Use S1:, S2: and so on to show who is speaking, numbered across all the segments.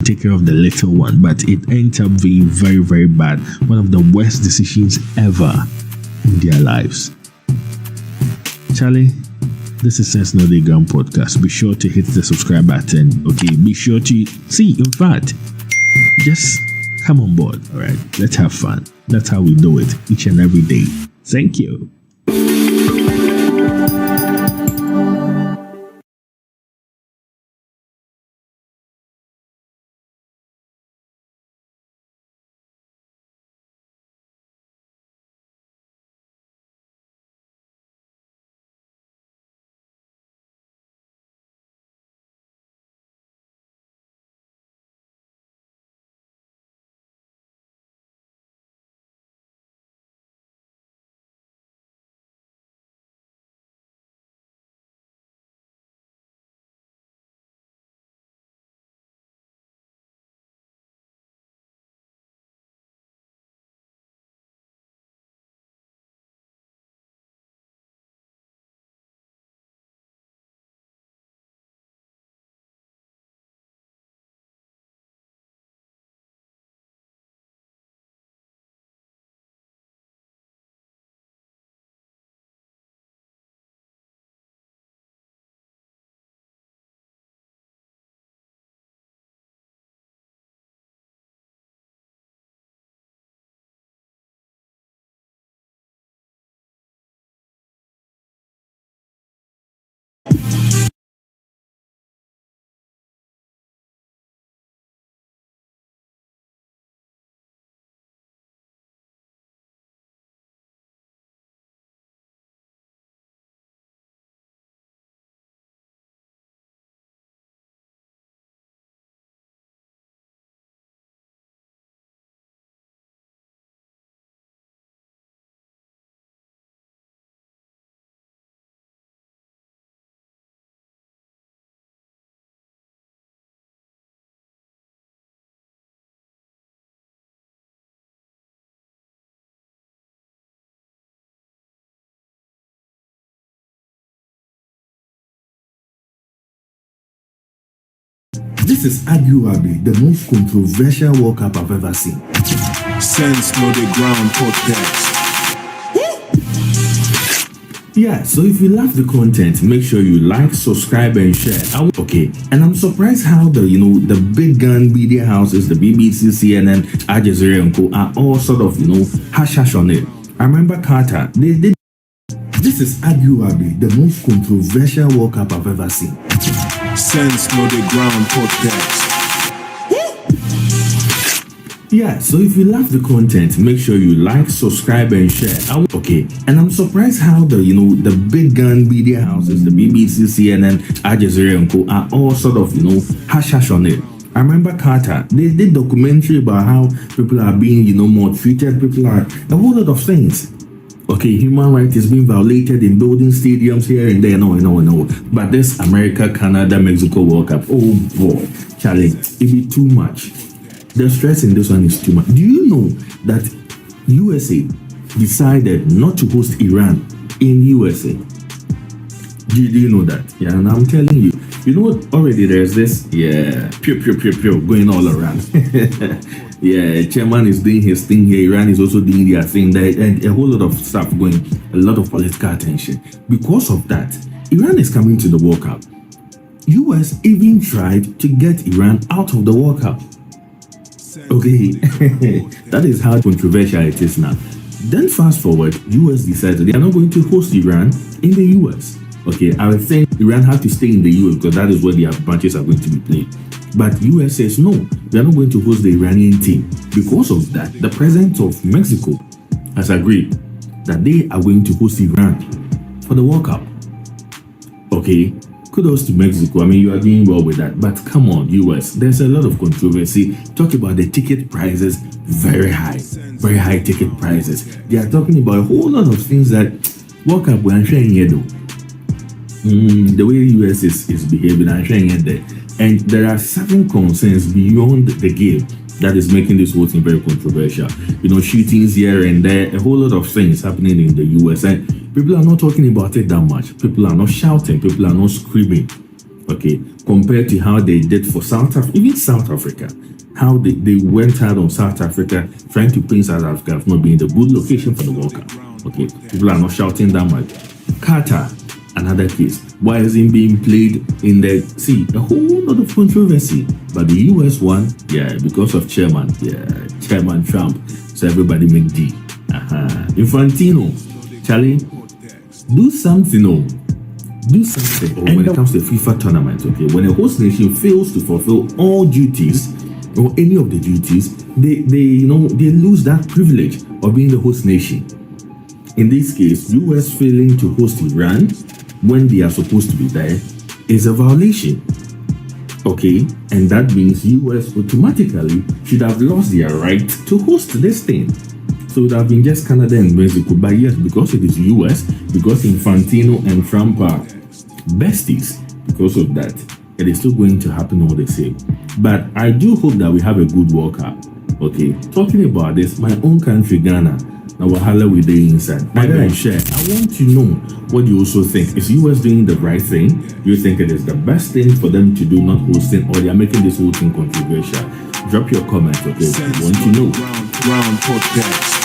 S1: take care of the little one, but it ends up being very, very bad. One of the worst decisions ever in their lives. Charlie, this is Sense No Dey Ground podcast. Be sure to hit the subscribe button. Okay, be sure to see. In fact, just come on board. All right, let's have fun. That's how we do it each and every day. Thank you.
S2: This is arguably the most controversial World Cup I've ever seen.
S3: Sense No Dey Ground podcast.
S2: Yeah, so if you love the content, make sure you like, subscribe, and share. Okay, and I'm surprised how the big gun media houses, the BBC, CNN, Al Jazeera, and Co. are all sort of hush on it. I remember Qatar. They did. This is arguably the most controversial World Cup I've ever seen.
S3: Sense No Dey Ground podcast.
S2: Yeah, so if you love the content, make sure you like, subscribe, and share. Okay, and I'm surprised how the big gun media houses, the BBC, CNN, Al Jazeera, and Co. are all sort of hush on it. I remember Qatar. They did documentary about how people are being maltreated. People are a whole lot of things. Okay, human rights is being violated in building stadiums here and there. No. But this America, Canada, Mexico World Cup, oh boy, Charlie, it be too much. The stress in this one is too much. Do you know that USA decided not to host Iran in USA? Do you know that? Yeah, and I'm telling you. You know what? Already there's this, pew, going all around. Yeah, chairman is doing his thing here. Iran is also doing their thing there, and a whole lot of stuff going, a lot of political attention. Because of that, Iran is coming to the World Cup. US even tried to get Iran out of the World Cup. Okay, that is how controversial it is now. Then fast forward, US decided they are not going to host Iran in the US. Okay, I would think Iran had to stay in the US because that is where their matches are going to be played. But US says no, we are not going to host the Iranian team. Because of that, the president of Mexico has agreed that they are going to host Iran for the World Cup. Okay, kudos to Mexico. I mean, you are doing well with that. But come on, US, there's a lot of controversy. Talk about the ticket prices, very high ticket prices. They are talking about a whole lot of things that World Cup we are sharing here though. The way the US is behaving, I'm sharing it there. And there are certain concerns beyond the game that is making this whole thing very controversial. Shootings here and there, a whole lot of things happening in the US. And people are not talking about it that much. People are not shouting. People are not screaming. okay, compared to how they did for even South Africa. How they went out on South Africa trying to paint South Africa as not being the good location for the World Cup. Okay, people are not shouting that much. Qatar, another case. Why isn't being played in the a whole lot of controversy? But the US one, because of Chairman Trump. So everybody make D. Infantino, Charlie, do something. Do something. When it comes to the FIFA tournament, okay, when a host nation fails to fulfill all duties or any of the duties, they lose that privilege of being the host nation. In this case, US failing to host Iran when they are supposed to be there is a violation. Okay, and that means US automatically should have lost their right to host this thing. So it would have been just Canada and Mexico. But yes, because it is US, because Infantino and Trump are besties, because of that, it is still going to happen all the same. But I do hope that we have a good World Cup. Okay, talking about this, my own country, Ghana, now wahala with the inside. And share. I want to know what you also think. Is US doing the right thing? Do you think it is the best thing for them to do, not hosting, or they are making this whole thing controversial? Drop your comment, okay? I want to know.
S3: Ground Podcast.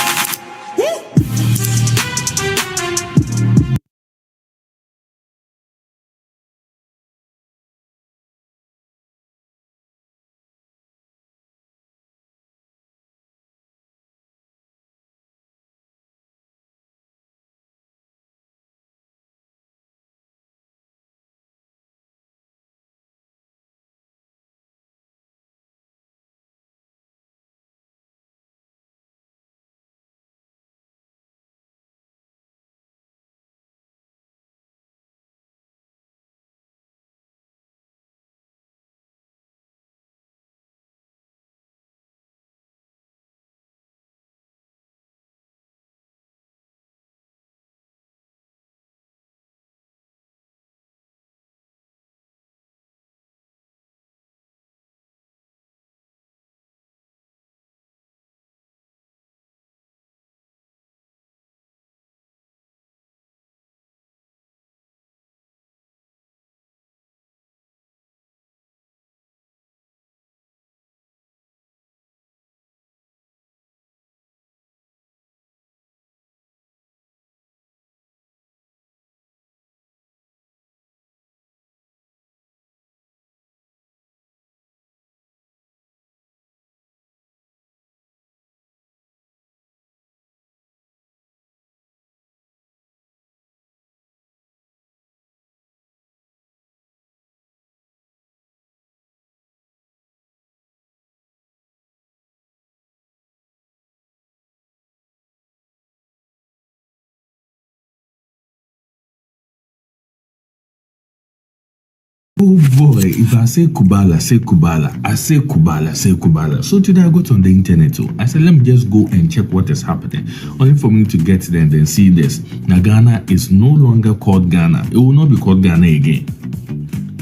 S2: Oh boy, if I say Kubala, say Kubala. I say Kubala, say Kubala. So today I got on the internet. So I said, let me just go and check what is happening. Only for me to get there and then see this. Now Ghana is no longer called Ghana. It will not be called Ghana again.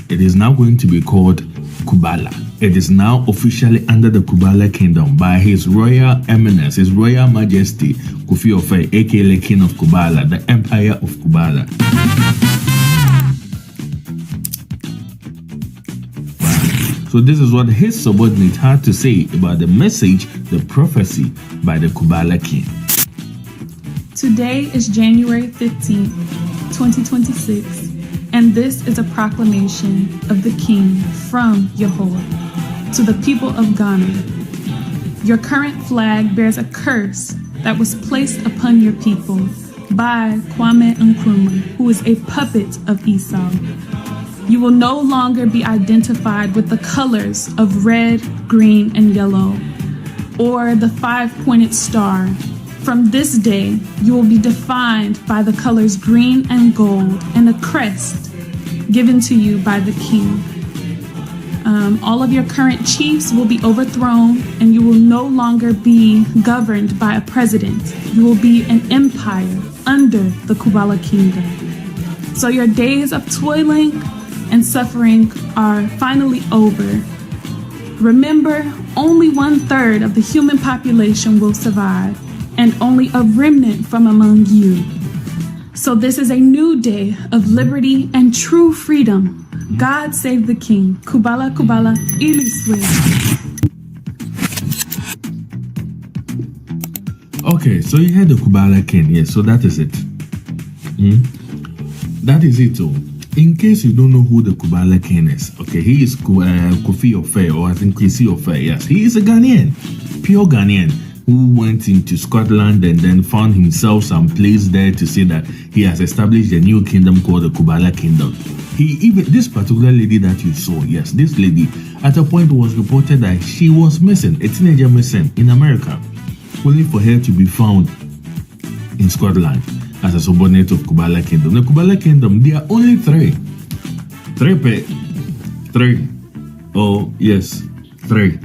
S2: It is now going to be called Kubala. It is now officially under the Kubala Kingdom by His Royal Eminence, His Royal Majesty, Kofi Ofe, aka King of Kubala, the Empire of Kubala. So this is what his subordinate had to say about the message, the prophecy by the Kubala King.
S4: Today is January 15th, 2026, and this is a proclamation of the King from Yahweh to the people of Ghana. Your current flag bears a curse that was placed upon your people by Kwame Nkrumah, who is a puppet of Esau. You will no longer be identified with the colors of red, green, and yellow, or the five-pointed star. From this day, you will be defined by the colors green and gold and a crest given to you by the king. All of your current chiefs will be overthrown, and you will no longer be governed by a president. You will be an empire under the Kubala Kingdom. So your days of toiling and suffering are finally over. Remember, only 1/3 of the human population will survive, and only a remnant from among you. So this is a new day of liberty and true freedom. God save the King. Kubala Kubala Iliswe.
S2: Okay, so you had the Kubala King. Yes, so that is it. That is it. Oh. In case you don't know who the Kubala King is, okay, he is Kofi Ofe, or I think Kwesi Ofe. Yes, he is a Ghanaian, pure Ghanaian, who went into Scotland and then found himself some place there to say that he has established a new kingdom called the Kubala Kingdom. This particular lady that you saw, yes, this lady, at a point was reported that she was missing, a teenager missing in America, only for her to be found in Scotland as a subordinate of Kubala Kingdom. The Kubala Kingdom, there are only three. Oh, yes, three.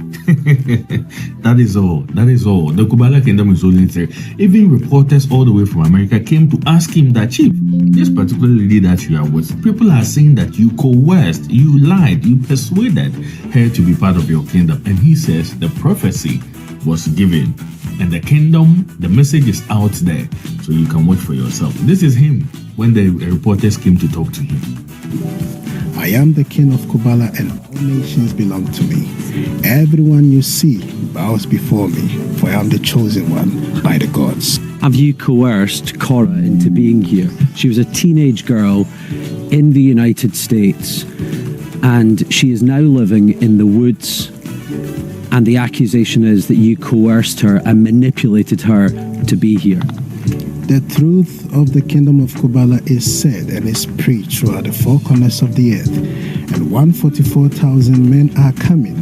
S2: That is all. The Kubala Kingdom is only three. Even reporters all the way from America came to ask him that, Chief, this particular lady that you are with, people are saying that you coerced, you lied, you persuaded her to be part of your kingdom. And he says the prophecy was given and the kingdom, the message is out there, so you can watch for yourself. This is him when the reporters came to talk to him.
S5: I am the king of Kubala and all nations belong to me. Everyone you see bows before me, for I am the chosen one by the gods.
S3: Have you coerced Cora into being here? She was a teenage girl in the United States and she is now living in the woods, and the accusation is that you coerced her and manipulated her to be here.
S5: The truth of the kingdom of Kubala is said and is preached throughout the four corners of the earth, and 144,000 men are coming.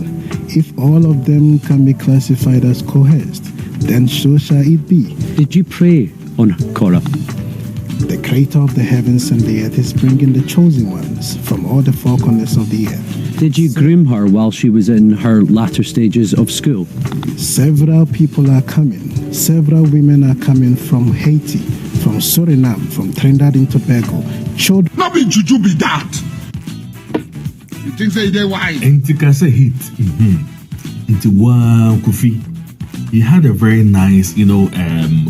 S5: If all of them can be classified as coerced, then so shall it be.
S3: Did you prey on Cora?
S5: The creator of the heavens and the earth is bringing the chosen ones from all the four corners of the earth.
S3: Did you groom her while she was in her latter stages of school?
S5: Several people are coming. Several women are coming from Haiti, from Suriname, from Trinidad and Tobago. Children.
S6: Not be juju be that. You think they wise?
S2: Ntikase hit. Into one Kofi. He had a very nice,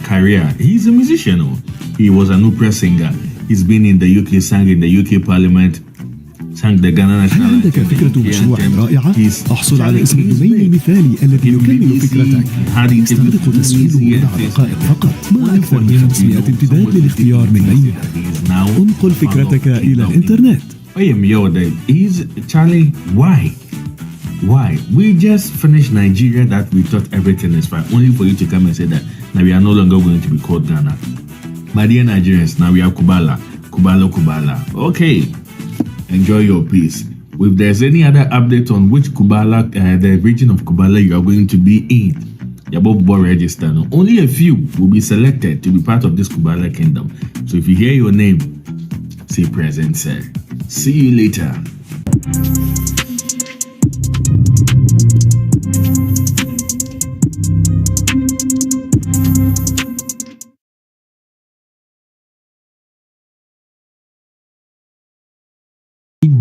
S2: career. He's a musician. He was an opera singer. He's been in the UK, sang in the UK Parliament.
S7: هل عندك فكرة مشروع رائعة؟ احصل على اسم الدومين المثالي الذي يكمل فكرتك. يستغرق تسجيله بضع دقائق فقط، مع أكثر من 500 امتداد للاختيار من بينها. انقل فكرتك إلى الإنترنت.
S2: Charlie, why? We just finished Nigeria that we thought everything is fine, only for you to come and say that now we are no longer going to be called Ghana. My dear Nigerians, now we are Kubala. Okay. Enjoy your peace. If there's any other update on which Kubala, the region of Kubala you are going to be in, you're both register. No? Only a few will be selected to be part of this Kubala kingdom. So if you hear your name, say present, sir. See you later.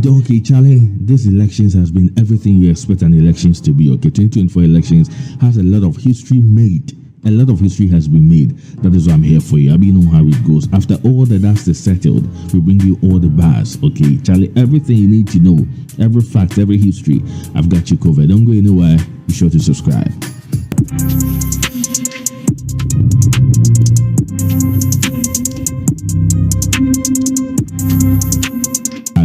S1: Okay, Charlie, this elections has been everything you expect an elections to be. Okay, 2024 elections has a lot of history made. A lot of history has been made. That is why I'm here for you. I mean, know how it goes. After all the dust is settled, we bring you all the bars. Okay, Charlie, everything you need to know, every fact, every history, I've got you covered. Don't go anywhere. Be sure to subscribe.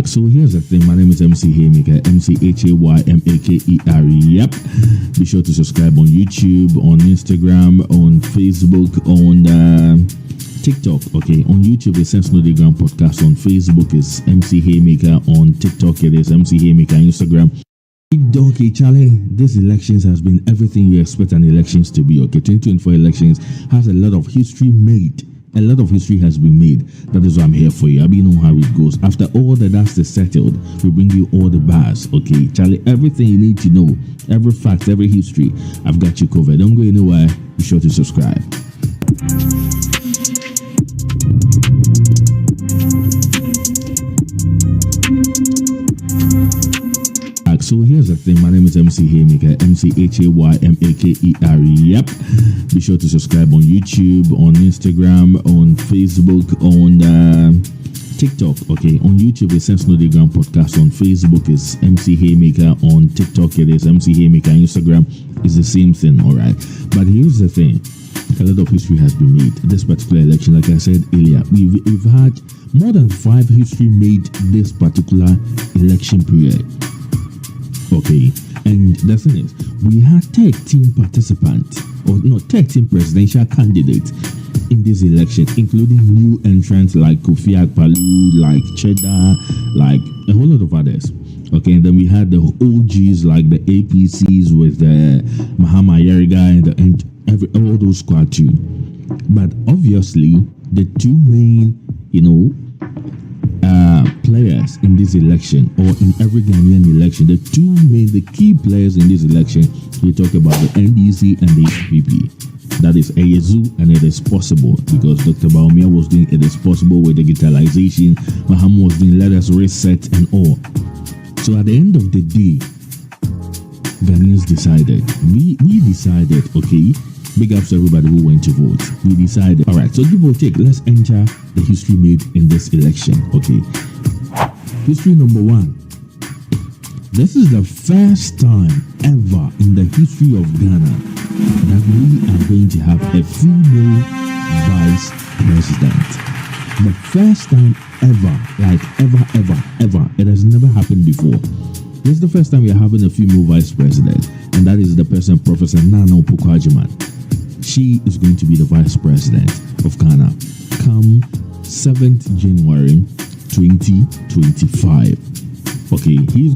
S1: So here's the thing, my name is MC Haymaker, MCHAYMAKER. Yep. Be sure to subscribe on YouTube, on Instagram, on Facebook, on TikTok. Okay, on YouTube it's Sense No Dey Ground Podcast. On Facebook it's MC Haymaker. On TikTok it is MC Haymaker. Instagram. Okay, Charlie, this elections has been everything you expect an elections to be. Okay, 2024 elections has a lot of history made. A lot of history has been made. That is why I'm here for you. I mean, know how it goes. After all the dust is settled, we bring you all the bars. Okay, Charlie, everything you need to know, every fact, every history, I've got you covered. Don't go anywhere. Be sure to subscribe. So here's the thing. My name is MC Haymaker, MCHAYMAKER. Yep. Be sure to subscribe on YouTube, on Instagram, on Facebook, on TikTok. Okay, on YouTube it's Sense No Dey Ground Podcast. On Facebook it's MC Haymaker. On TikTok it is MC Haymaker. Instagram is the same thing. All right. But here's the thing. A lot of history has been made. This particular election, like I said earlier, we've had more than 5 history made this particular election period. Okay, and the thing is, we had 13 participants, or no, 13 presidential candidates in this election, including new entrants like Kofi Akpaloo, like Cheddar, like a whole lot of others. Okay, and then we had the OGs like the APCs with the Mahama Yeriga and all those squad too. But obviously, the two main, players in this election, or in every Ghanaian election, the key players in this election, we talk about the NDC and the NPP. That is Eyezu, and it is possible because Dr. Bawumia was doing it is possible with digitalization. Mahama was doing let us reset and all. So at the end of the day, Ghanaians decided. We decided, okay. Big ups to everybody who went to vote. We decided. All right, so give or take, let's enter the history made in this election. Okay. History number 1. This is the first time ever in the history of Ghana that we are going to have a female vice president. The first time ever, like ever. It has never happened before. This is the first time we are having a female vice president, and that is the person, Professor Nana Opoku-Agyeman. She is going to be the vice president of Ghana come 7th January 2025. Okay, she is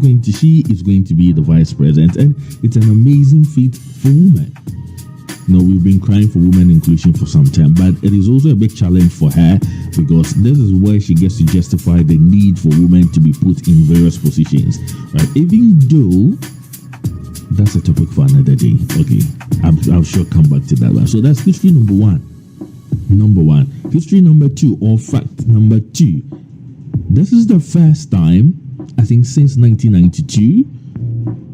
S1: going to be the vice president, and it's an amazing feat for women. We've been crying for women inclusion for some time, but it is also a big challenge for her because this is where she gets to justify the need for women to be put in various positions, right? Even though that's a topic for another day. Okay, I'll sure come back to that one. So that's history number 1. History number 2, or fact number 2. This is the first time, I think, since 1992,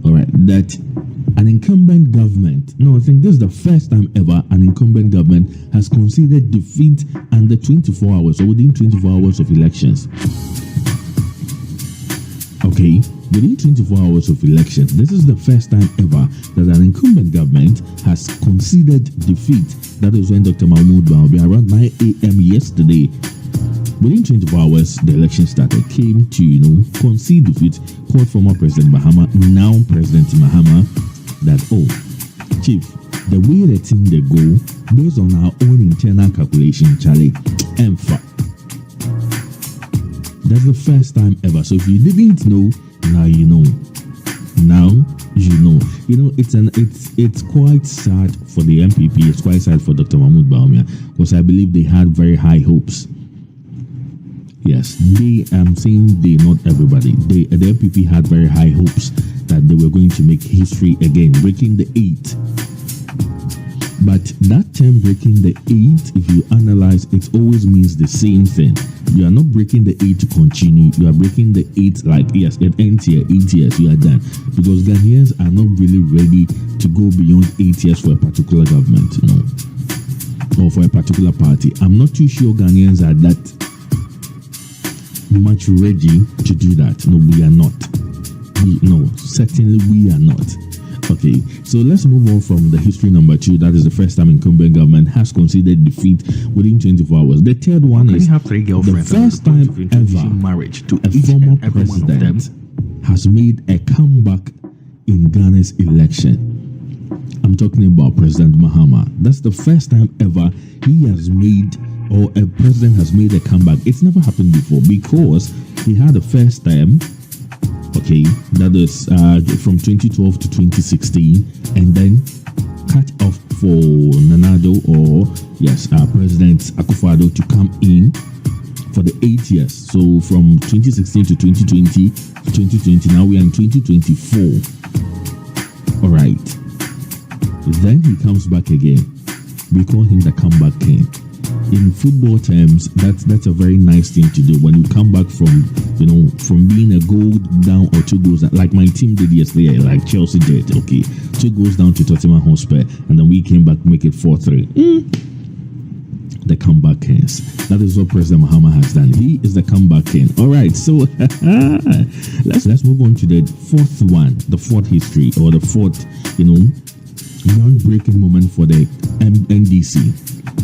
S1: all right, that an incumbent government, I think this is the first time ever an incumbent government has conceded defeat under 24 hours or within 24 hours of elections. Okay, within 24 hours of elections, this is the first time ever that an incumbent government has conceded defeat. That is when Dr. Mahmoud Bawumia, around 9 a.m. yesterday, within 24 hours, the election started, came to, concede defeat, called former President Mahama, now President Mahama, that, Chief, the way the team they go, based on our own internal calculation, Charlie, and that's the first time ever. So if you didn't know, now you know. It's quite sad for the MPP. It's quite sad for Dr. Mahmoud Bawumia because I believe they had very high hopes. Yes, I'm saying they, not everybody. The MPP had very high hopes that they were going to make history again, breaking the 8. But that term breaking the 8, if you analyze, it always means the same thing. You are not breaking the 8 to continue. You are breaking the 8 like, yes, it ends here, 8 years, you are done. Because Ghanaians are not really ready to go beyond 8 years for a particular government, or for a particular party. I'm not too sure Ghanaians are that much ready to do that. No, we are not. Certainly we are not. Okay, so let's move on from the history number 2. That is the first time incumbent government has conceded defeat within 24 hours. The third one is
S2: have 3 girlfriends.
S1: The first time ever
S2: marriage to
S1: a former president has made a comeback in Ghana's election. I'm talking about President Mahama. That's the first time ever he has made, or a president has made a comeback. It's never happened before because he had the first time. Okay, that is from 2012 to 2016, and then cut off for Nanado, or President Akufo-Addo to come in for the 8 years. So from 2016 to 2020, now we are in 2024. All right, then he comes back again. We call him the comeback king. in football terms, that's a very nice thing to do when you come back from from being a goal down or 2 goals down, like my team did yesterday, like Chelsea did. Okay, 2 goals down to Tottenham Hotspur, and then we came back, make it 4-3. The comeback kings. That is what President Mahama has done. He is the comeback king. All right, so let's move on to the fourth one, the fourth history, or the fourth, groundbreaking moment for the NDC.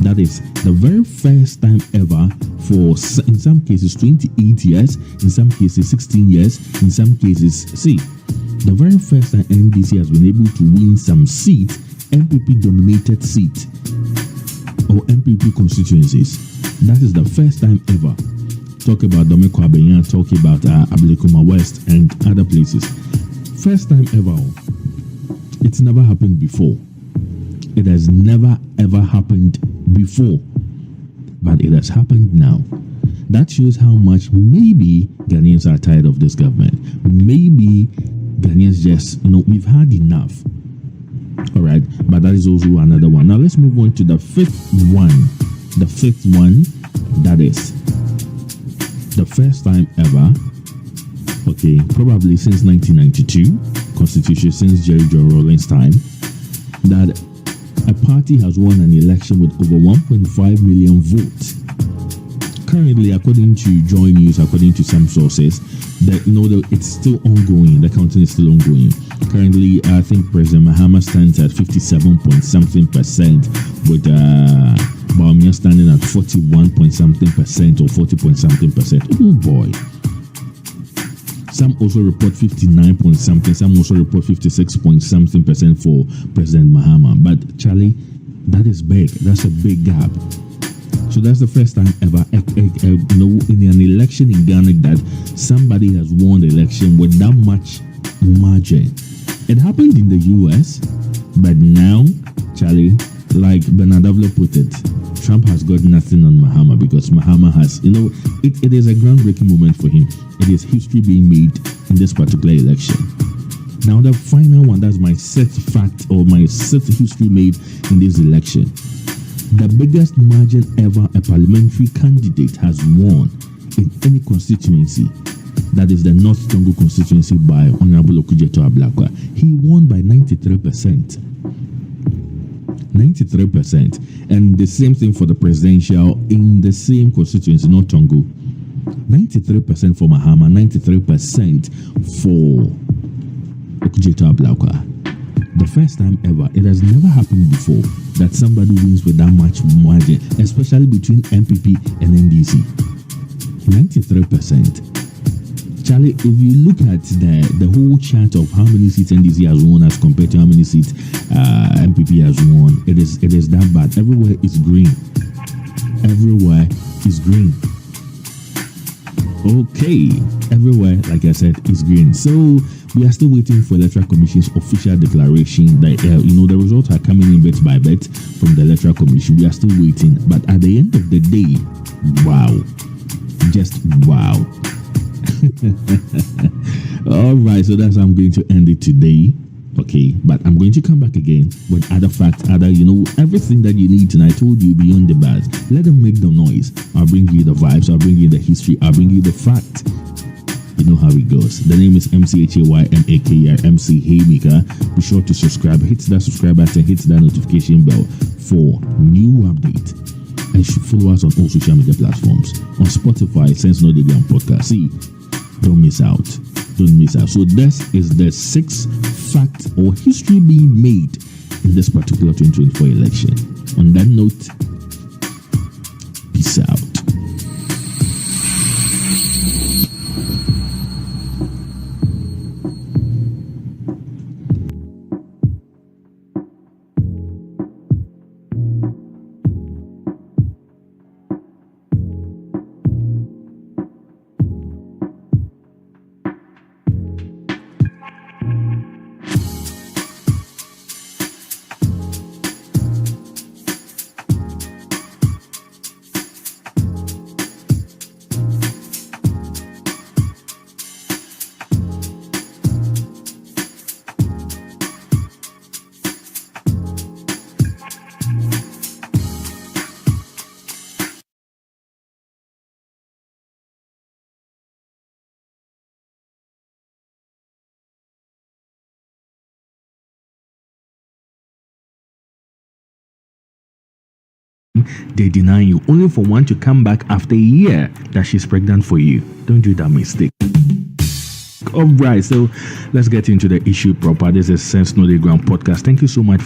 S1: That is the very first time ever for, in some cases, 28 years, in some cases, 16 years, in some cases, the very first time NDC has been able to win some seats, MPP-dominated seat, or MPP constituencies. That is the first time ever. Talk about Domeko Abenya, talk about Ablekuma West and other places. First time ever. It's never happened before. It has never ever happened before. But it has happened now. That shows how much maybe Ghanaians are tired of this government. Maybe Ghanaians just, we've had enough. All right, but that is also another one. Now let's move on to the fifth one. The fifth one, that is the first time ever, okay, probably since 1992, Constitution, since Jerry John Rawlings' time, that a party has won an election with over 1.5 million votes. Currently, according to Joy News, according to some sources, that it's still ongoing. The counting is still ongoing. Currently, I think President Mahama stands at 57.something%, with Bawumia standing at 41.something% or 40.something%. Oh boy! Some also report 59.something. Some also report 56.something% for President Mahama. But Charlie, that is big. That's a big gap. So that's the first time ever, in an election in Ghana, that somebody has won the election with that much margin. It happened in the US, but now, Charlie, like Bernard-Avila put it, Trump has got nothing on Mahama, because Mahama has, it is a groundbreaking moment for him. It is history being made in this particular election. Now, the final one, that's my sixth fact, or my sixth history made in this election. The biggest margin ever a parliamentary candidate has won in any constituency, that is the North Tongo constituency, by Honorable Okudzeto Ablakwa. He won by 93%. 93%. And the same thing for the presidential in the same constituency, North Tongo. 93% for Mahama, 93% for Okudzeto Ablakwa. The first time ever. It has never happened before that somebody wins with that much margin, especially between MPP and NDC. 93%. Charlie, if you look at the whole chart of how many seats NDC has won as compared to how many seats MPP has won, it is that bad. Everywhere is green. Everywhere is green. Okay, everywhere, like I said, is green. So we are still waiting for Electoral Commission's official declaration that the results are coming in bit by bit from the Electoral Commission. We are still waiting, but at the end of the day, wow, just wow. All right, so that's how I'm going to end it today. Okay, but I'm going to come back again with other facts, everything that you need. And I told you beyond the bars, let them make the noise. I'll bring you the vibes, I'll bring you the history, I'll bring you the fact. You know how it goes. The name is MCHAYMAKER, MC Haymaker. Be sure to subscribe, hit that subscribe button, hit that notification bell for new update. And you should follow us on all social media platforms. On Spotify, Sense No Dey Gram Podcast. See, don't miss out. Don't miss out. So this is the sixth fact or history being made in this particular 2024 election. On that note, peace out. they deny you, only for one to come back after a year that she's pregnant for you. Don't do that mistake. All right, so let's get into the issue proper. This is Sense No Dey Ground podcast. Thank you so much for